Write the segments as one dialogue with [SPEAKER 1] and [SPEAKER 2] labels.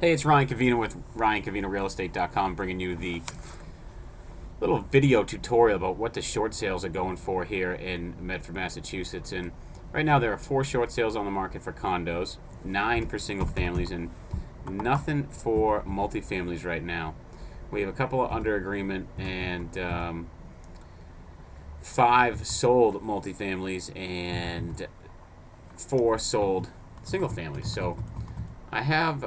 [SPEAKER 1] Hey, it's Ryan Cavino with RyanCavinoRealEstate.com, bringing you the little video tutorial about what the short sales are going for here in Medford, Massachusetts. And right now there are 4 short sales on the market for condos, 9 for single families, and nothing for multifamilies right now. We have a couple of under agreement and 5 sold multifamilies and 4 sold single families. So I have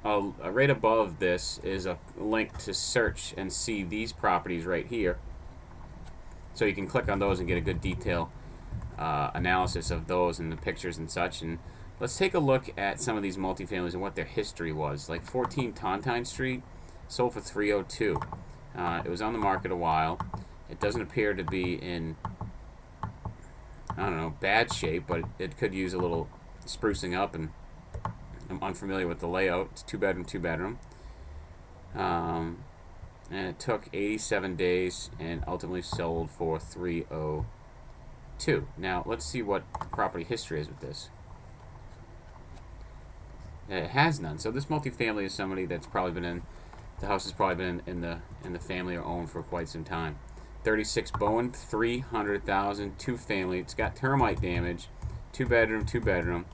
[SPEAKER 1] right above this is a link to search and see these properties right here. So you can click on those and get a good detail analysis of those and the pictures and such. And let's take a look at some of these multifamilies and what their history was. Like 14 Tontine Street sold for 302. It was on the market a while. It doesn't appear to be in, I don't know, bad shape, but it could use a little sprucing up, and I'm unfamiliar with the layout. It's 2 bedroom, 2 bedroom. And it took 87 days and ultimately sold for 302. Now, let's see what property history is with this. It has none. So this multifamily is somebody that's probably been in, the house has probably been in the family or owned for quite some time. 36 Bowen, 300,000, 2 family. It's got termite damage, 2 bedroom, 2 bedroom,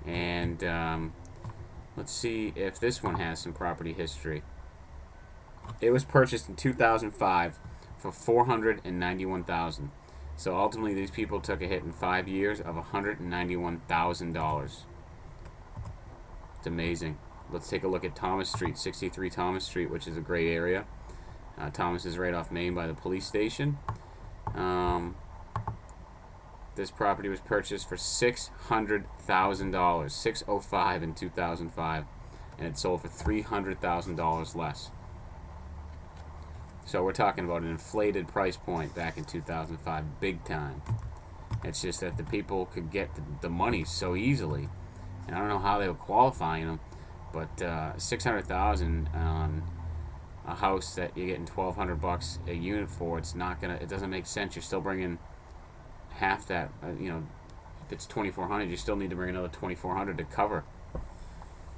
[SPEAKER 1] and let's see if this one has some property history. It was purchased in 2005 for $491,000. So ultimately, these people took a hit in 5 years of $191,000. It's amazing. Let's take a look at Thomas Street, 63 Thomas Street, which is a great area. Thomas is right off Main by the police station. This property was purchased for $600,000, 605 in 2005, and it sold for $300,000 less. So we're talking about an inflated price point back in 2005, big time. It's just that the people could get the money so easily, and I don't know how they were qualifying them, but $600,000 on a house that you're getting $1,200 a unit for, it doesn't make sense. You're still bringing half that. If it's $2,400, you still need to bring another $2,400 to cover.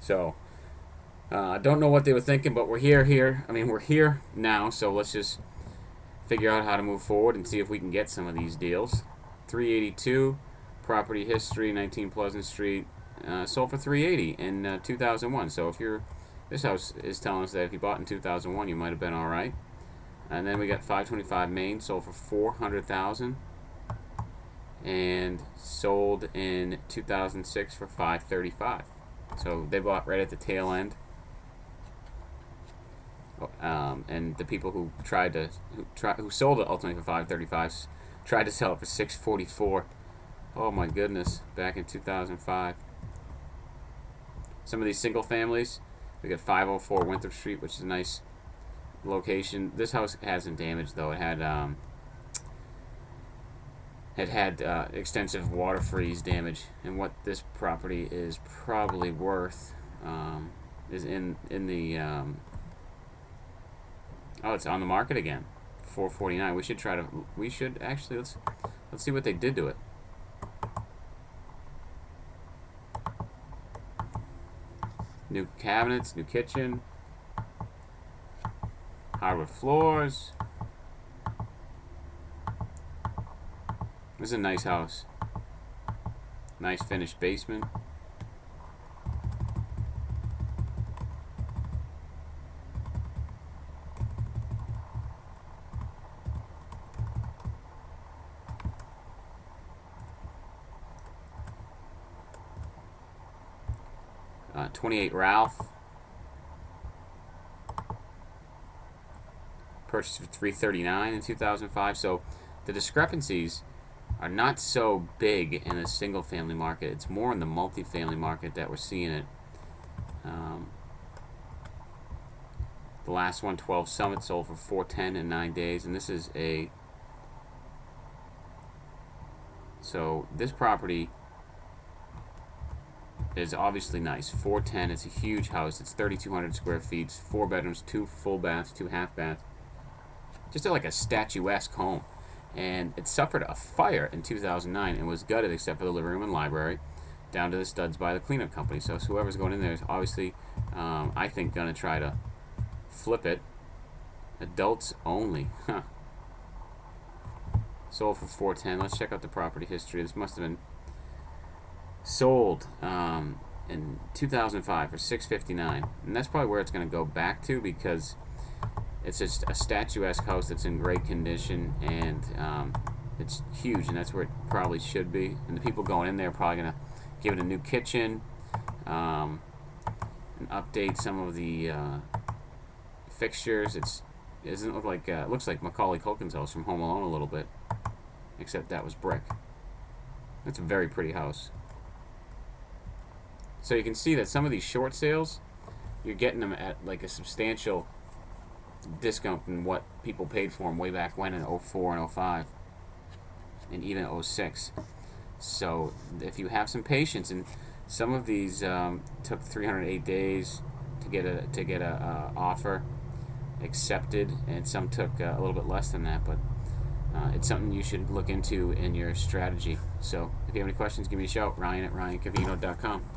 [SPEAKER 1] So I don't know what they were thinking, but we're here. We're here now, so let's just figure out how to move forward and see if we can get some of these deals. 382, property history, 19 Pleasant Street, sold for 380 in 2001. So this house is telling us that if you bought in 2001, you might have been all right. And then we got 525 Main, sold for 400,000, and sold in 2006 for 535. So they bought right at the tail end. And the people who sold it ultimately for 535 tried to sell it for 644. Oh my goodness! Back in 2005. Some of these single families, we got 504 Winthrop Street, which is a nice location. This house hasn't damaged though. It had extensive water freeze damage, and what this property is probably worth is in the it's on the market again, 449. Let's see what they did to it. New cabinets, new kitchen, hardwood floors. This is a nice house. Nice finished basement. Uh, 28 Ralph. Purchased for 339 in 2005. So the discrepancies are not so big in the single family market. It's more in the multifamily market that we're seeing it. The last one, 12 Summit, sold for 410 in 9 days, and this is so this property is obviously nice. 410. It's a huge house. It's 3,200 square feet, 4 bedrooms, 2 full baths, 2 half baths. Just like a statuesque home. And it suffered a fire in 2009 and was gutted except for the living room and library. down to the studs by the cleanup company. So whoever's going in there is obviously, I think, going to try to flip it. Adults only. Huh. Sold for $410. Let's check out the property history. This must have been sold in 2005 for $659, and that's probably where it's going to go back to, because it's just a statuesque house that's in great condition, and it's huge, and that's where it probably should be. And the people going in there are probably going to give it a new kitchen, and update some of the fixtures. It doesn't look like it looks like Macaulay Culkin's house from Home Alone a little bit, except that was brick. It's a very pretty house. So you can see that some of these short sales, you're getting them at like a substantial discount from what people paid for them way back when in 04 and 05 and even 06. So if you have some patience, and some of these took 308 days to get a offer accepted, and some took a little bit less than that, but it's something you should look into in your strategy. So if you have any questions, give me a shout. Ryan at RyanCavino.com.